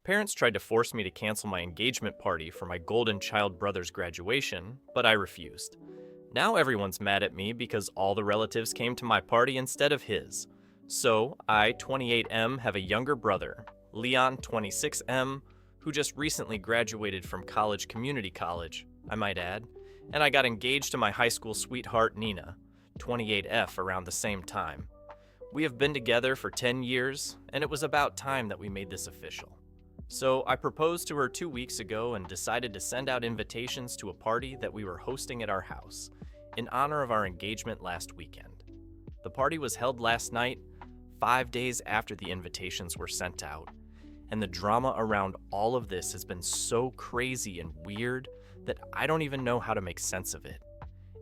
Parents tried to force me to cancel my engagement party for my golden child brother's graduation, but I refused. Now everyone's mad at me because all the relatives came to my party instead of his. So, I, 28M, have a younger brother, Leon, 26M, who just recently graduated from community college, I might add, and I got engaged to my high school sweetheart, Nina, 28F, around the same time. We have been together for 10 years, and it was about time that we made this official. So I proposed to her 2 weeks ago and decided to send out invitations to a party that we were hosting at our house, in honor of our engagement last weekend. The party was held last night, 5 days after the invitations were sent out, and the drama around all of this has been so crazy and weird that I don't even know how to make sense of it.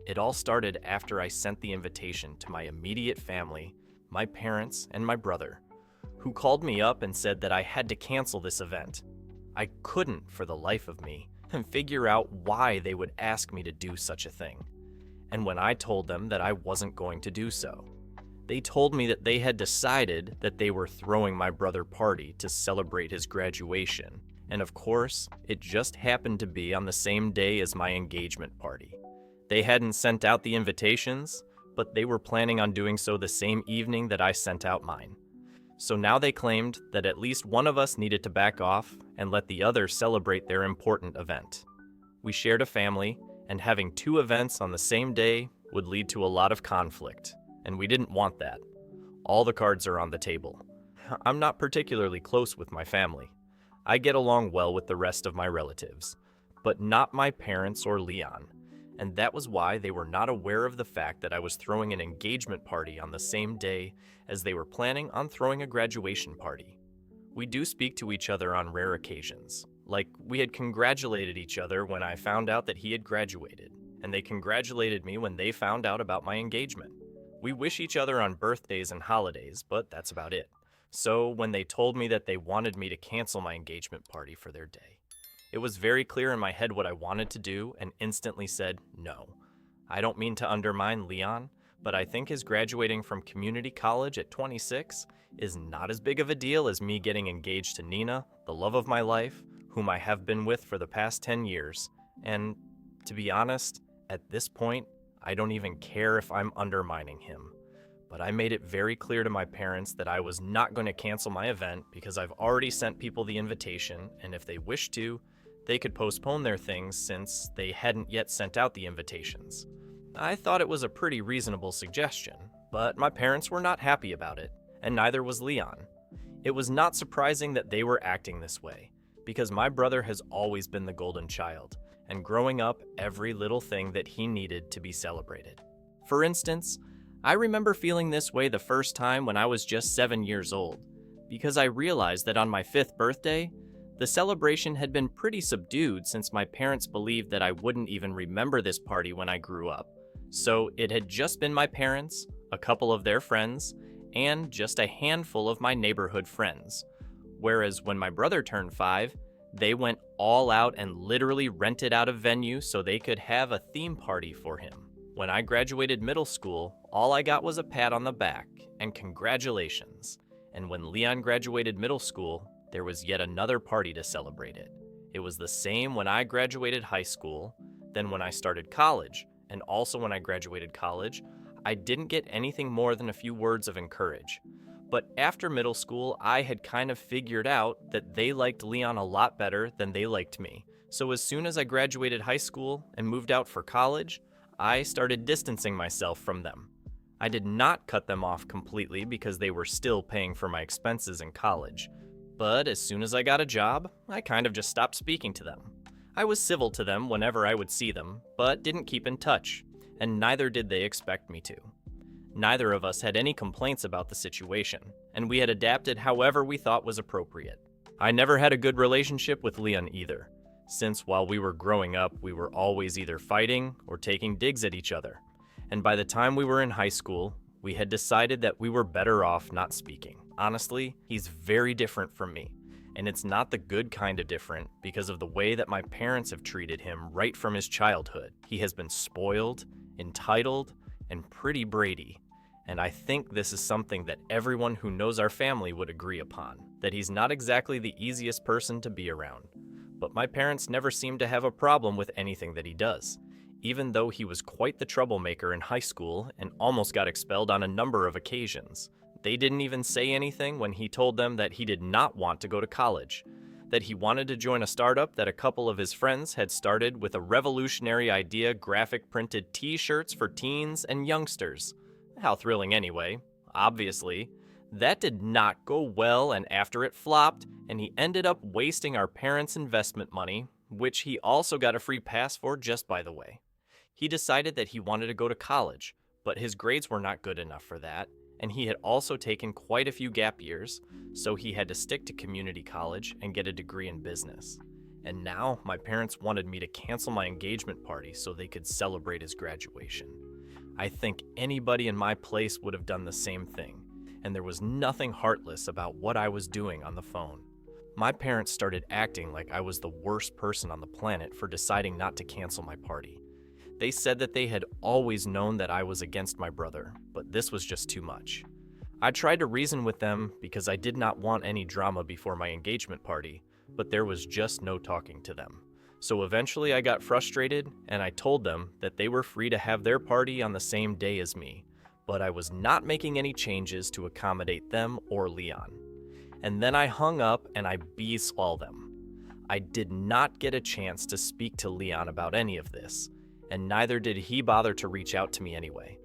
It all started after I sent the invitation to my immediate family, my parents, and my brother, who called me up and said that I had to cancel this event. I couldn't, for the life of me, figure out why they would ask me to do such a thing. And when I told them that I wasn't going to do so, they told me that they had decided that they were throwing my brother party to celebrate his graduation. And of course, it just happened to be on the same day as my engagement party. They hadn't sent out the invitations, but they were planning on doing so the same evening that I sent out mine. So now they claimed that at least one of us needed to back off and let the other celebrate their important event. We shared a family, and having two events on the same day would lead to a lot of conflict, and we didn't want that. All the cards are on the table. I'm not particularly close with my family. I get along well with the rest of my relatives, but not my parents or Leon, and that was why they were not aware of the fact that I was throwing an engagement party on the same day as they were planning on throwing a graduation party. We do speak to each other on rare occasions, like we had congratulated each other when I found out that he had graduated, and they congratulated me when they found out about my engagement. We wish each other on birthdays and holidays, but that's about it. So when they told me that they wanted me to cancel my engagement party for their day, it was very clear in my head what I wanted to do and instantly said no. I don't mean to undermine Leon, but I think his graduating from community college at 26 is not as big of a deal as me getting engaged to Nina, the love of my life, whom I have been with for the past 10 years. And to be honest, at this point, I don't even care if I'm undermining him. But I made it very clear to my parents that I was not going to cancel my event because I've already sent people the invitation, and if they wished to, they could postpone their things since they hadn't yet sent out the invitations. I thought it was a pretty reasonable suggestion, but my parents were not happy about it, and neither was Leon. It was not surprising that they were acting this way, because my brother has always been the golden child, and growing up, every little thing that he needed to be celebrated. For instance, I remember feeling this way the first time when I was just 7 years old, because I realized that on my 5th birthday, the celebration had been pretty subdued since my parents believed that I wouldn't even remember this party when I grew up. So it had just been my parents, a couple of their friends, and just a handful of my neighborhood friends. Whereas when my brother turned 5, they went all out and literally rented out a venue so they could have a theme party for him. When I graduated middle school, all I got was a pat on the back and congratulations. And when Leon graduated middle school, there was yet another party to celebrate it. It was the same when I graduated high school, then when I started college, and also when I graduated college, I didn't get anything more than a few words of encouragement. But after middle school, I had kind of figured out that they liked Leon a lot better than they liked me. So as soon as I graduated high school and moved out for college, I started distancing myself from them. I did not cut them off completely because they were still paying for my expenses in college. But as soon as I got a job, I kind of just stopped speaking to them. I was civil to them whenever I would see them, but didn't keep in touch, and neither did they expect me to. Neither of us had any complaints about the situation, and we had adapted however we thought was appropriate. I never had a good relationship with Leon either, since while we were growing up, we were always either fighting or taking digs at each other. And by the time we were in high school, we had decided that we were better off not speaking. Honestly, he's very different from me, and it's not the good kind of different because of the way that my parents have treated him right from his childhood. He has been spoiled, entitled, and pretty Brady, And I think this is something that everyone who knows our family would agree upon, that he's not exactly the easiest person to be around. But my parents never seem to have a problem with anything that he does, even though he was quite the troublemaker in high school and almost got expelled on a number of occasions. They didn't even say anything when he told them that he did not want to go to college, that he wanted to join a startup that a couple of his friends had started with a revolutionary idea: graphic printed t-shirts for teens and youngsters. How thrilling anyway, obviously. That did not go well, and after it flopped, and he ended up wasting our parents' investment money, which he also got a free pass for just by the way. He decided that he wanted to go to college, but his grades were not good enough for that, and he had also taken quite a few gap years, so he had to stick to community college and get a degree in business. And now my parents wanted me to cancel my engagement party so they could celebrate his graduation. I think anybody in my place would have done the same thing, and there was nothing heartless about what I was doing on the phone. My parents started acting like I was the worst person on the planet for deciding not to cancel my party. They said that they had always known that I was against my brother, but this was just too much. I tried to reason with them because I did not want any drama before my engagement party, but there was just no talking to them. So eventually I got frustrated, and I told them that they were free to have their party on the same day as me, but I was not making any changes to accommodate them or Leon. And then I hung up and I beat-swallowed them. I did not get a chance to speak to Leon about any of this, and neither did he bother to reach out to me anyway.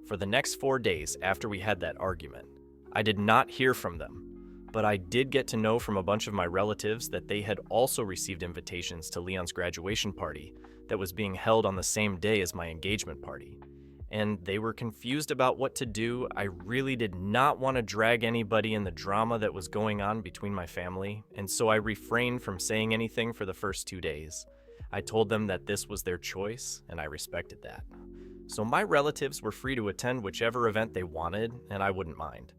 For the next 4 days after we had that argument, I did not hear from them, but I did get to know from a bunch of my relatives that they had also received invitations to Leon's graduation party that was being held on the same day as my engagement party. And they were confused about what to do. I really did not want to drag anybody in the drama that was going on between my family, and so I refrained from saying anything for the first 2 days. I told them that this was their choice, and I respected that. So my relatives were free to attend whichever event they wanted, and I wouldn't mind.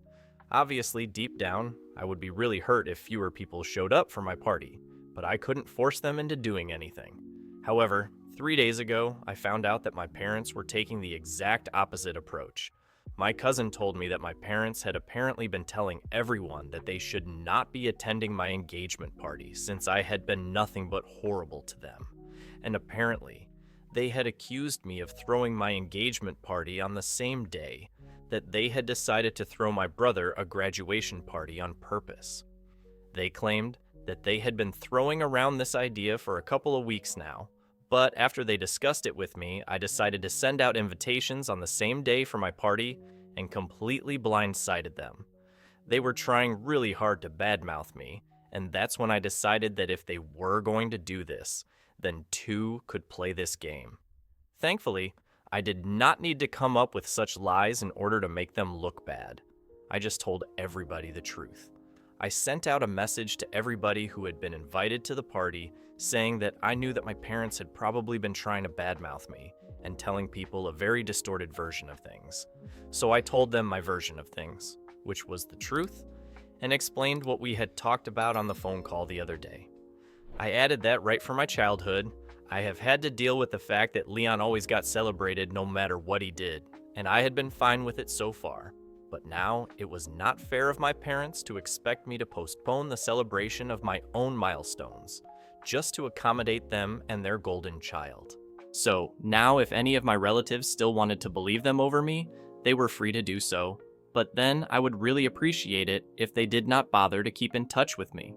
Obviously, deep down, I would be really hurt if fewer people showed up for my party, but I couldn't force them into doing anything. However, 3 days ago, I found out that my parents were taking the exact opposite approach. My cousin told me that my parents had apparently been telling everyone that they should not be attending my engagement party since I had been nothing but horrible to them. And apparently, they had accused me of throwing my engagement party on the same day that they had decided to throw my brother a graduation party on purpose. They claimed that they had been throwing around this idea for a couple of weeks now, but after they discussed it with me, I decided to send out invitations on the same day for my party and completely blindsided them. They were trying really hard to badmouth me, and that's when I decided that if they were going to do this, then two could play this game. Thankfully, I did not need to come up with such lies in order to make them look bad. I just told everybody the truth. I sent out a message to everybody who had been invited to the party saying that I knew that my parents had probably been trying to badmouth me and telling people a very distorted version of things. So I told them my version of things, which was the truth, and explained what we had talked about on the phone call the other day. I added that right from my childhood, I have had to deal with the fact that Leon always got celebrated no matter what he did, and I had been fine with it so far. But now, it was not fair of my parents to expect me to postpone the celebration of my own milestones, just to accommodate them and their golden child. So, now if any of my relatives still wanted to believe them over me, they were free to do so, but then I would really appreciate it if they did not bother to keep in touch with me.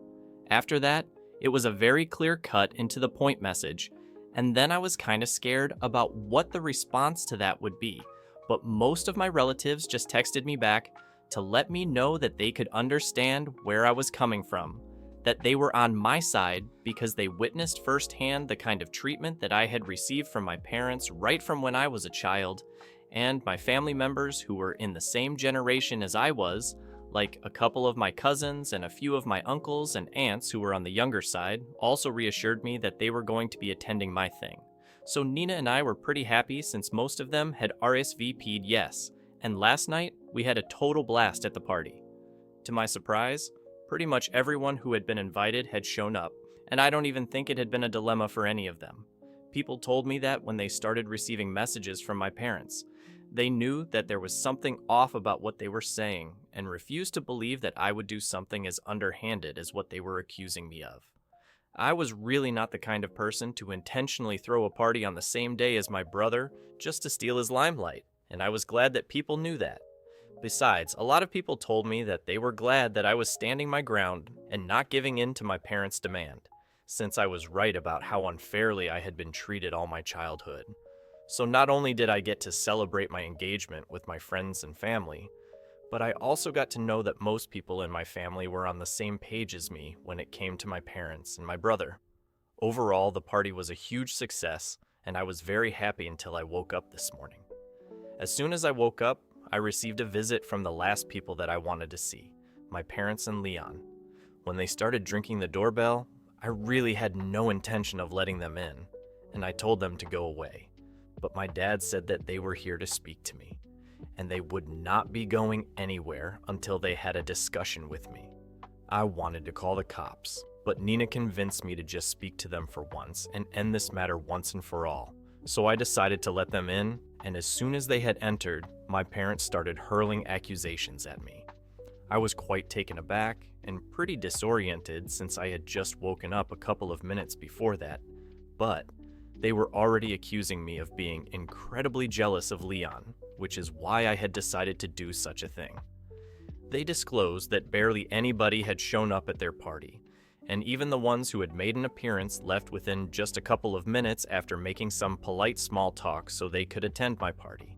After that, it was a very clear cut into the point message, and then I was kinda scared about what the response to that would be. But most of my relatives just texted me back to let me know that they could understand where I was coming from, that they were on my side because they witnessed firsthand the kind of treatment that I had received from my parents right from when I was a child, and my family members who were in the same generation as I was, like a couple of my cousins and a few of my uncles and aunts who were on the younger side, also reassured me that they were going to be attending my thing. So Nina and I were pretty happy since most of them had RSVP'd yes, and last night we had a total blast at the party. To my surprise, pretty much everyone who had been invited had shown up, and I don't even think it had been a dilemma for any of them. People told me that when they started receiving messages from my parents. They knew that there was something off about what they were saying and refused to believe that I would do something as underhanded as what they were accusing me of. I was really not the kind of person to intentionally throw a party on the same day as my brother just to steal his limelight, and I was glad that people knew that. Besides, a lot of people told me that they were glad that I was standing my ground and not giving in to my parents' demand, since I was right about how unfairly I had been treated all my childhood. So not only did I get to celebrate my engagement with my friends and family, but I also got to know that most people in my family were on the same page as me when it came to my parents and my brother. Overall, the party was a huge success, and I was very happy until I woke up this morning. As soon as I woke up, I received a visit from the last people that I wanted to see, my parents and Leon. When they started drinking the doorbell, I really had no intention of letting them in, and I told them to go away. But my dad said that they were here to speak to me, and they would not be going anywhere until they had a discussion with me. I wanted to call the cops, but Nina convinced me to just speak to them for once and end this matter once and for all. So I decided to let them in, and as soon as they had entered, my parents started hurling accusations at me. I was quite taken aback and pretty disoriented since I had just woken up a couple of minutes before that, but they were already accusing me of being incredibly jealous of Leon, which is why I had decided to do such a thing. They disclosed that barely anybody had shown up at their party, and even the ones who had made an appearance left within just a couple of minutes after making some polite small talk so they could attend my party.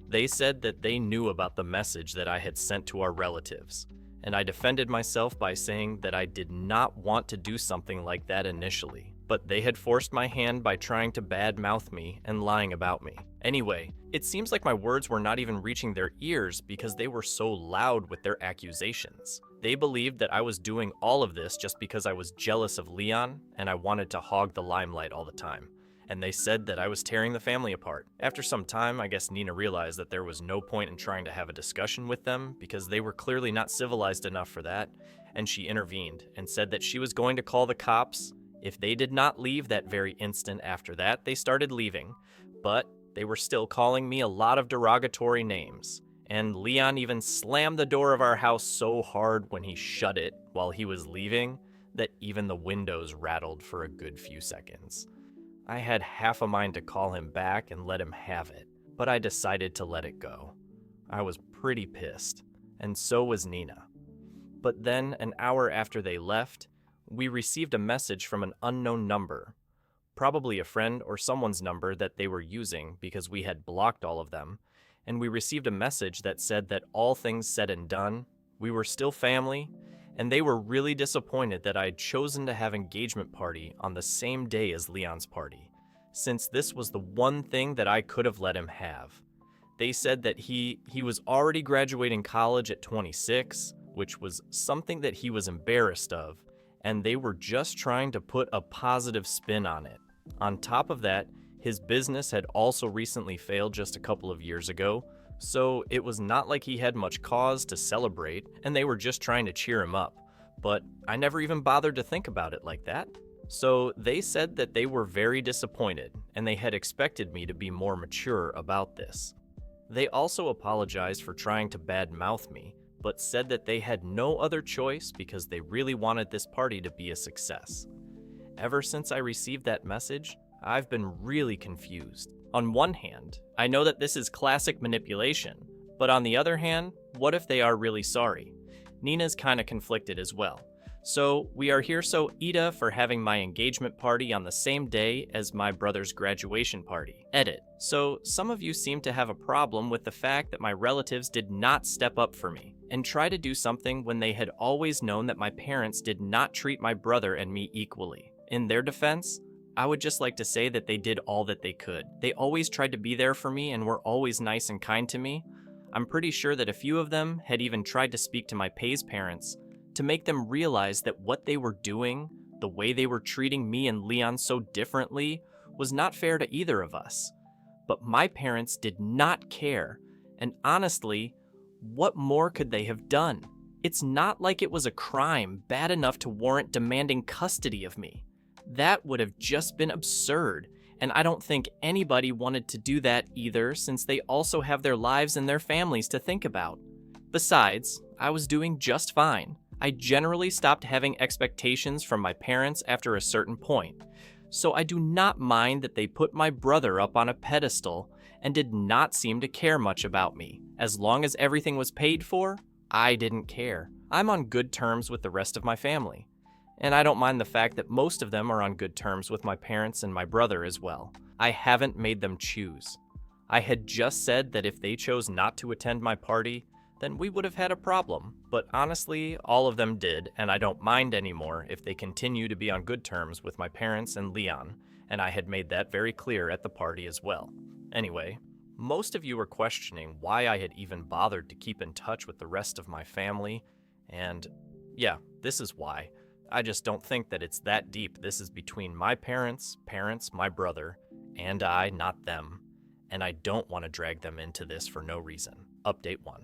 They said that they knew about the message that I had sent to our relatives, and I defended myself by saying that I did not want to do something like that initially, but they had forced my hand by trying to badmouth me and lying about me. Anyway, it seems like my words were not even reaching their ears because they were so loud with their accusations. They believed that I was doing all of this just because I was jealous of Leon and I wanted to hog the limelight all the time. And they said that I was tearing the family apart. After some time, I guess Nina realized that there was no point in trying to have a discussion with them because they were clearly not civilized enough for that, and she intervened and said that she was going to call the cops. If they did not leave that very instant after that, they started leaving, but they were still calling me a lot of derogatory names. And Leon even slammed the door of our house so hard when he shut it while he was leaving that even the windows rattled for a good few seconds. I had half a mind to call him back and let him have it, but I decided to let it go. I was pretty pissed, and so was Nina. But then, an hour after they left, we received a message from an unknown number, probably a friend or someone's number that they were using because we had blocked all of them, and we received a message that said that all things said and done, we were still family, and they were really disappointed that I had chosen to have engagement party on the same day as Leon's party, since this was the one thing that I could have let him have. They said that he was already graduating college at 26, which was something that he was embarrassed of, and they were just trying to put a positive spin on it. On top of that, his business had also recently failed just a couple of years ago, so it was not like he had much cause to celebrate, and they were just trying to cheer him up. But I never even bothered to think about it like that. So they said that they were very disappointed, and they had expected me to be more mature about this. They also apologized for trying to badmouth me, but said that they had no other choice because they really wanted this party to be a success. Ever since I received that message, I've been really confused. On one hand, I know that this is classic manipulation, but on the other hand, what if they are really sorry? Nina's kinda conflicted as well. So we are here so Ida for having my engagement party on the same day as my brother's graduation party. Edit. So some of you seem to have a problem with the fact that my relatives did not step up for me and try to do something when they had always known that my parents did not treat my brother and me equally. In their defense, I would just like to say that they did all that they could. They always tried to be there for me and were always nice and kind to me. I'm pretty sure that a few of them had even tried to speak to my Pay's parents to make them realize that what they were doing, the way they were treating me and Leon so differently, was not fair to either of us. But my parents did not care, and honestly, what more could they have done? It's not like it was a crime bad enough to warrant demanding custody of me. That would have just been absurd, And I don't think anybody wanted to do that either, since they also have their lives and their families to think about. Besides, I was doing just fine. I generally stopped having expectations from my parents after a certain point, so I do not mind that they put my brother up on a pedestal and did not seem to care much about me. As long as everything was paid for, I didn't care. I'm on good terms with the rest of my family, and I don't mind the fact that most of them are on good terms with my parents and my brother as well. I haven't made them choose. I had just said that if they chose not to attend my party, then we would have had a problem, but honestly, all of them did, and I don't mind anymore if they continue to be on good terms with my parents and Leon, and I had made that very clear at the party as well. Anyway, most of you were questioning why I had even bothered to keep in touch with the rest of my family, and yeah, this is why. I just don't think that it's that deep. This is between my parents, my brother, and I, not them, and I don't want to drag them into this for no reason. Update 1.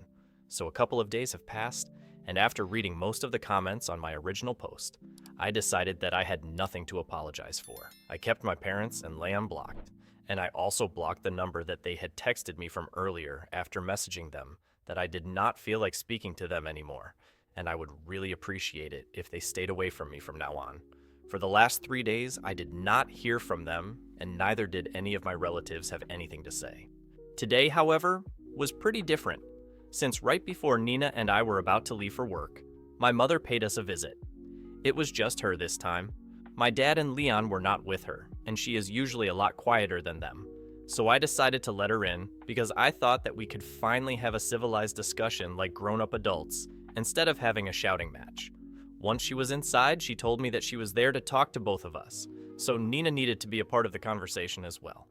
So a couple of days have passed, and after reading most of the comments on my original post, I decided that I had nothing to apologize for. I kept my parents and Leon blocked, and I also blocked the number that they had texted me from earlier after messaging them that I did not feel like speaking to them anymore, and I would really appreciate it if they stayed away from me from now on. For the last 3 days, I did not hear from them, and neither did any of my relatives have anything to say. Today, however, was pretty different. Since right before Nina and I were about to leave for work, my mother paid us a visit. It was just her this time. My dad and Leon were not with her, and she is usually a lot quieter than them. So I decided to let her in because I thought that we could finally have a civilized discussion like grown-up adults instead of having a shouting match. Once she was inside, she told me that she was there to talk to both of us, so Nina needed to be a part of the conversation as well.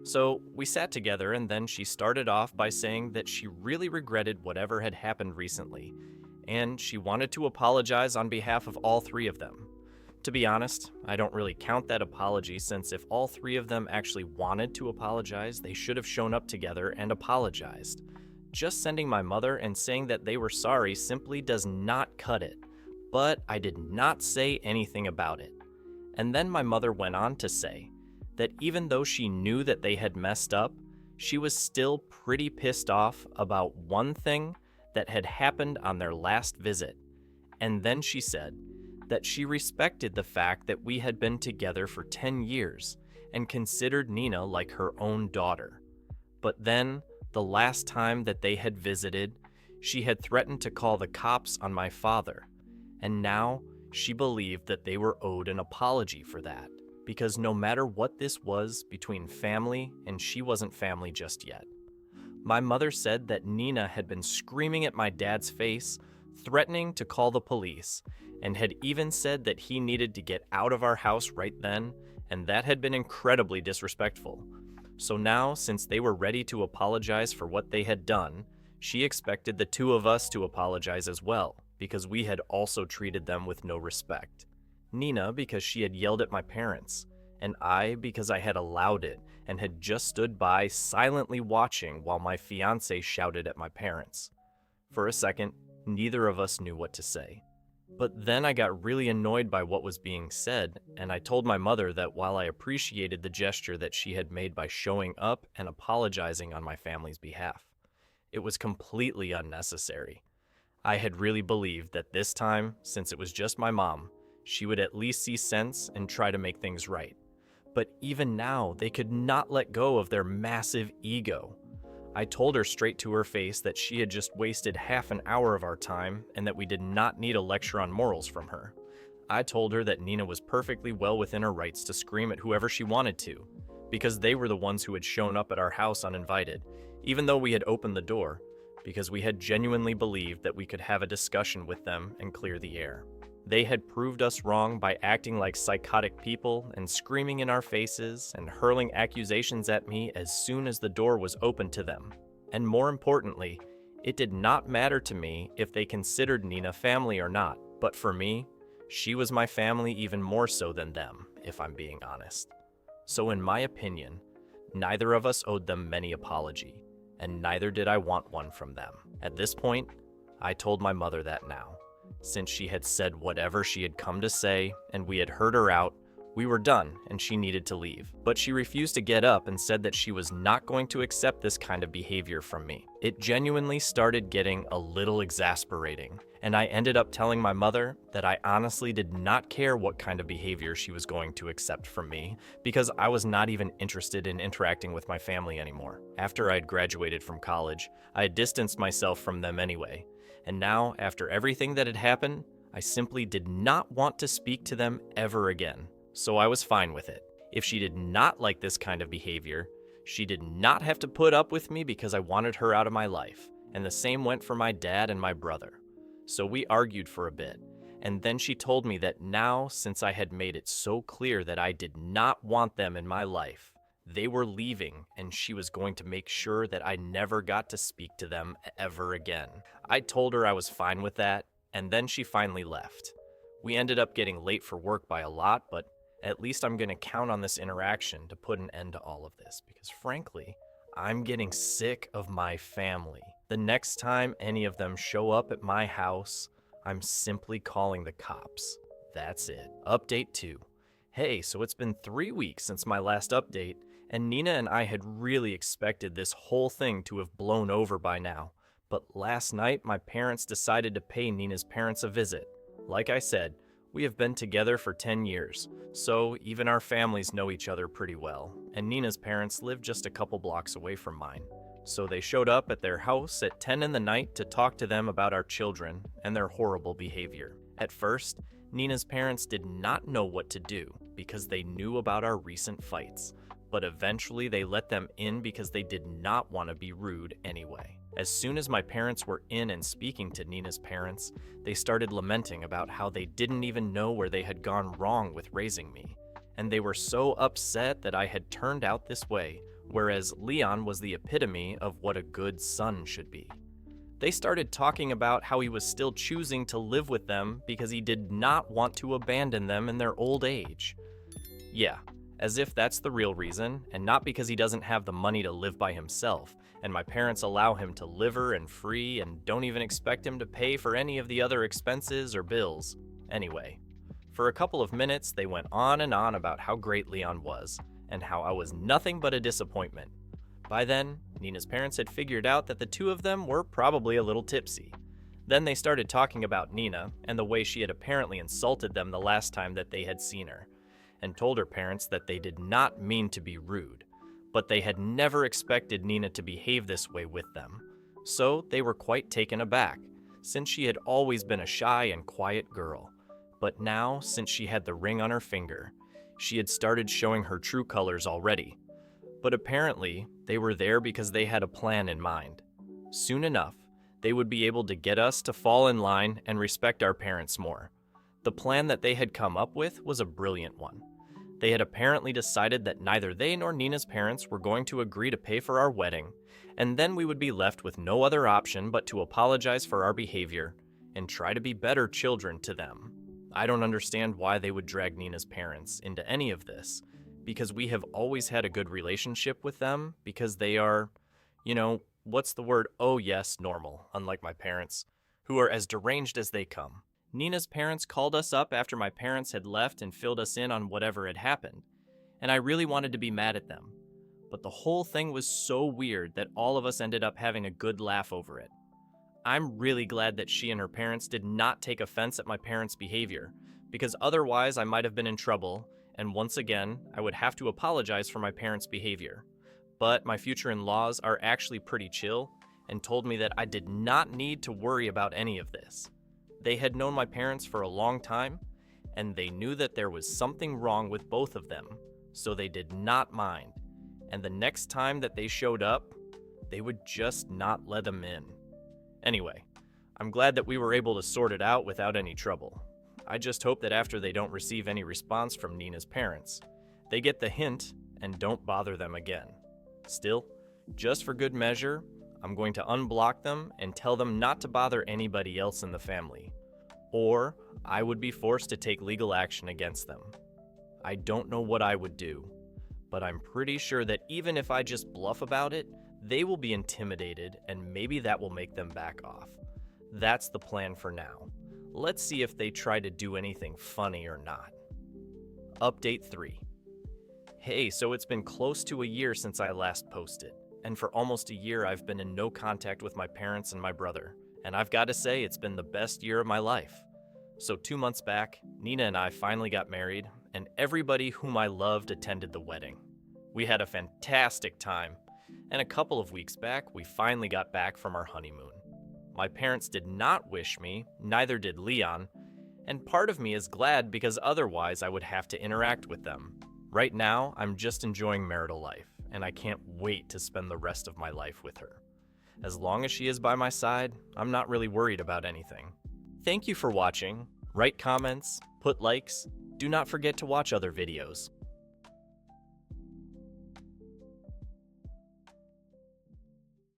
So we sat together, and then she started off by saying that she really regretted whatever had happened recently, and she wanted to apologize on behalf of all 3 of them. To be honest, I don't really count that apology, since if all 3 of them actually wanted to apologize, they should have shown up together and apologized. Just sending my mother and saying that they were sorry simply does not cut it, but I did not say anything about it. And then my mother went on to say that even though she knew that they had messed up, she was still pretty pissed off about one thing that had happened on their last visit. And then she said that she respected the fact that we had been together for 10 years and considered Nina like her own daughter. But then, the last time that they had visited, she had threatened to call the cops on my father, and now she believed that they were owed an apology for that. Because no matter what this was between family, and she wasn't family just yet. My mother said that Nina had been screaming at my dad's face, threatening to call the police, and had even said that he needed to get out of our house right then, and that had been incredibly disrespectful. So now, since they were ready to apologize for what they had done, she expected the 2 of us to apologize as well, because we had also treated them with no respect. Nina because she had yelled at my parents, and I because I had allowed it and had just stood by silently watching while my fiancé shouted at my parents. For a second, neither of us knew what to say. But then I got really annoyed by what was being said, and I told my mother that while I appreciated the gesture that she had made by showing up and apologizing on my family's behalf, it was completely unnecessary. I had really believed that this time, since it was just my mom, she would at least see sense and try to make things right. But even now, they could not let go of their massive ego. I told her straight to her face that she had just wasted half an hour of our time and that we did not need a lecture on morals from her. I told her that Nina was perfectly well within her rights to scream at whoever she wanted to, because they were the ones who had shown up at our house uninvited, even though we had opened the door, because we had genuinely believed that we could have a discussion with them and clear the air. They had proved us wrong by acting like psychotic people and screaming in our faces and hurling accusations at me as soon as the door was opened to them. And more importantly, it did not matter to me if they considered Nina family or not, but for me, she was my family even more so than them, if I'm being honest. So in my opinion, neither of us owed them many apology, and neither did I want one from them. At this point, I told my mother that now. Since she had said whatever she had come to say and we had heard her out, We were done, and she needed to leave. But she refused to get up and said that she was not going to accept this kind of behavior from me. It genuinely started getting a little exasperating, and I ended up telling my mother that I honestly did not care what kind of behavior she was going to accept from me, because I was not even interested in interacting with my family anymore. After I'd graduated from college, I had distanced myself from them anyway, and now, after everything that had happened, I simply did not want to speak to them ever again. So I was fine with it. If she did not like this kind of behavior, she did not have to put up with me because I wanted her out of my life. And the same went for my dad and my brother. So we argued for a bit, and then she told me that now, since I had made it so clear that I did not want them in my life, they were leaving, and she was going to make sure that I never got to speak to them ever again. I told her I was fine with that, and then she finally left. We ended up getting late for work by a lot, but at least I'm going to count on this interaction to put an end to all of this, because frankly, I'm getting sick of my family. The next time any of them show up at my house, I'm simply calling the cops. That's it. Update 2. Hey, so it's been 3 weeks since my last update, and Nina and I had really expected this whole thing to have blown over by now. But last night, my parents decided to pay Nina's parents a visit. Like I said, we have been together for 10 years, so even our families know each other pretty well, and Nina's parents live just a couple blocks away from mine. So they showed up at their house at 10 in the night to talk to them about our children and their horrible behavior. At first, Nina's parents did not know what to do because they knew about our recent fights, but eventually they let them in because they did not want to be rude anyway. As soon as my parents were in and speaking to Nina's parents, they started lamenting about how they didn't even know where they had gone wrong with raising me. And they were so upset that I had turned out this way, whereas Leon was the epitome of what a good son should be. They started talking about how he was still choosing to live with them because he did not want to abandon them in their old age. Yeah, as if that's the real reason, and not because he doesn't have the money to live by himself, and my parents allow him to liver and free and don't even expect him to pay for any of the other expenses or bills. Anyway, for a couple of minutes, they went on and on about how great Leon was, and how I was nothing but a disappointment. By then, Nina's parents had figured out that the two of them were probably a little tipsy. Then they started talking about Nina and the way she had apparently insulted them the last time that they had seen her, and told her parents that they did not mean to be rude, but they had never expected Nina to behave this way with them. So they were quite taken aback, since she had always been a shy and quiet girl. But now, since she had the ring on her finger, she had started showing her true colors already. But apparently, they were there because they had a plan in mind. Soon enough, they would be able to get us to fall in line and respect our parents more. The plan that they had come up with was a brilliant one. They had apparently decided that neither they nor Nina's parents were going to agree to pay for our wedding, and then we would be left with no other option but to apologize for our behavior and try to be better children to them. I don't understand why they would drag Nina's parents into any of this, because we have always had a good relationship with them, because they are, what's the word? Oh yes, normal, unlike my parents, who are as deranged as they come. Nina's parents called us up after my parents had left and filled us in on whatever had happened, and I really wanted to be mad at them. But the whole thing was so weird that all of us ended up having a good laugh over it. I'm really glad that she and her parents did not take offense at my parents' behavior, because otherwise I might have been in trouble, and once again, I would have to apologize for my parents' behavior. But my future in-laws are actually pretty chill, and told me that I did not need to worry about any of this. They had known my parents for a long time, and they knew that there was something wrong with both of them, so they did not mind. And the next time that they showed up, they would just not let them in. Anyway, I'm glad that we were able to sort it out without any trouble. I just hope that after they don't receive any response from Nina's parents, they get the hint and don't bother them again. Still, just for good measure, I'm going to unblock them and tell them not to bother anybody else in the family, or I would be forced to take legal action against them. I don't know what I would do, but I'm pretty sure that even if I just bluff about it, they will be intimidated and maybe that will make them back off. That's the plan for now. Let's see if they try to do anything funny or not. Update 3. Hey, so it's been close to a year since I last posted, and for almost a year I've been in no contact with my parents and my brother, and I've got to say it's been the best year of my life. So 2 months back, Nina and I finally got married, and everybody whom I loved attended the wedding. We had a fantastic time, and a couple of weeks back, we finally got back from our honeymoon. My parents did not wish me, neither did Leon, and part of me is glad because otherwise I would have to interact with them. Right now, I'm just enjoying marital life, and I can't wait to spend the rest of my life with her. As long as she is by my side, I'm not really worried about anything. Thank you for watching. Write comments, put likes. Do not forget to watch other videos.